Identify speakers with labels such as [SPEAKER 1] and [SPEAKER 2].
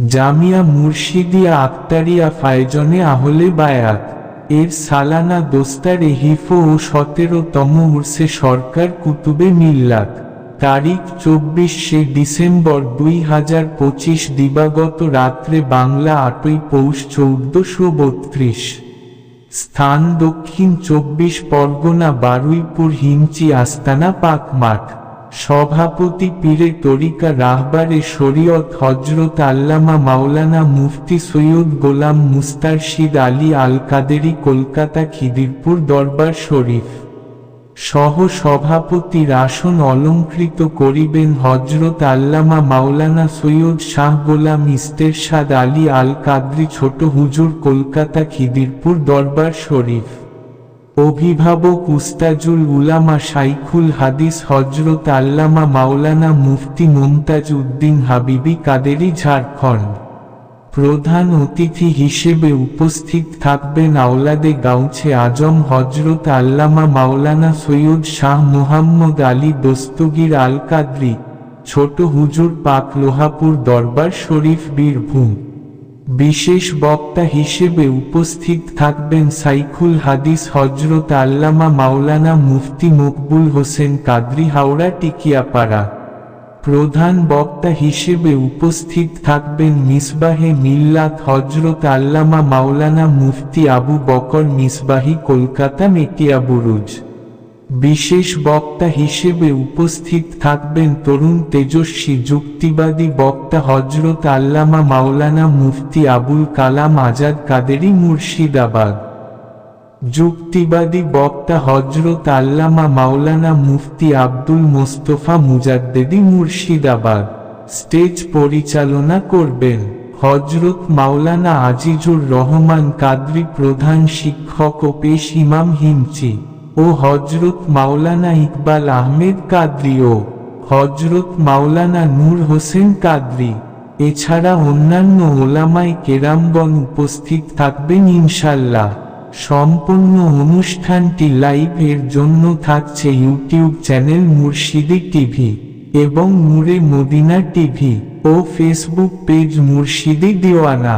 [SPEAKER 1] জামিয়া মুর্শিদিয়া আক্তারিয়া ফায়জনে আহলে বায়াত এর সালানা দোস্তারে হিফো ও 17তম উর্সে সরকার কুতুবে মিল্লাত তারিখ 24শে ডিসেম্বর 2025 দিবাগত রাত্রে বাংলা 8ই পৌষ 1432। স্থান দক্ষিণ 24 পরগনা বারুইপুর হিমচি আস্তানা পাকমাঠ। সভাপতি পীরে তরিকা রাহবারে শরীয়ত হযরত আল্লামা মাওলানা মুফতি সৈয়দ গোলাম মুস্তারশিদ আলী আল কাদেরী কলকাতা খিদিরপুর দরবার শরীফ। সহ সভাপতির আসন অলংকৃত করিবেন হযরত আল্লামা মাওলানা সৈয়দ শাহ গোলাম ইস্তেরশাদ আলী আল কাদরি ছোট হুজুর কলকাতা খিদিরপুর দরবার শরীফ। অভিভাবক উস্তাজুল উলামা শাইখুল হাদিস হযরত আল্লামা মাওলানা মুফতি মুমতাজ উদ্দিন হাবিবি কাদেরী ঝাড়খণ্ড। প্রধান অতিথি হিসেবে উপস্থিত থাকবেন আওলাদে গাউছে আজম হযরত আল্লামা মাওলানা সৈয়দ শাহ মুহাম্মদ আলী দস্তগীর আল কাদরি ছোট হুজুর পাক লোহাপুর দরবার শরীফ বীরভূম। বিশেষ বক্তা হিসেবে উপস্থিত থাকবেন সাইখুল হাদিস হযরত আল্লামা মাওলানা মুফতি মকবুল হোসেন কাদরি হাওড়া টিকিয়াপাড়া। প্রধান বক্তা হিসেবে উপস্থিত থাকবেন মিসবাহে মিল্লাত হযরত আল্লামা মাওলানা মুফতি আবু বকর মিসবাহি কলকাতা মেটিয়াবুরুজ। বিশেষ বক্তা হিসেবে উপস্থিত থাকবেন তরুণ তেজস্বী যুক্তিবাদী বক্তা হযরত আল্লামা মাওলানা মুফতি আবুল কালাম আজাদ কাদেরী মুর্শিদাবাদ। যুক্তিবাদী বক্তা হযরত আল্লামা মাওলানা মুফতি আব্দুল মোস্তফা মুজাদ্দেদি মুর্শিদাবাদ। স্টেজ পরিচালনা করবেন হযরত মাওলানা আজিজুর রহমান কাদরি প্রধান শিক্ষক ও পেশ ইমাম হিমচি ও হযরত মাওলানা ইকবাল আহমেদ কাদরি ও হযরত মাওলানা নূর হোসেন কাদরি। এছাড়া অন্যান্য ওলামায়ে কেরামগণ উপস্থিত থাকবেন ইনশাআল্লাহ। সম্পূর্ণ অনুষ্ঠানটি লাইভ এর জন্য থাকছে ইউটিউব চ্যানেল মুর্শিদি টিভি এবং নূরে মদিনা টিভি ও ফেসবুক পেজ মুর্শিদি দিওয়ানা।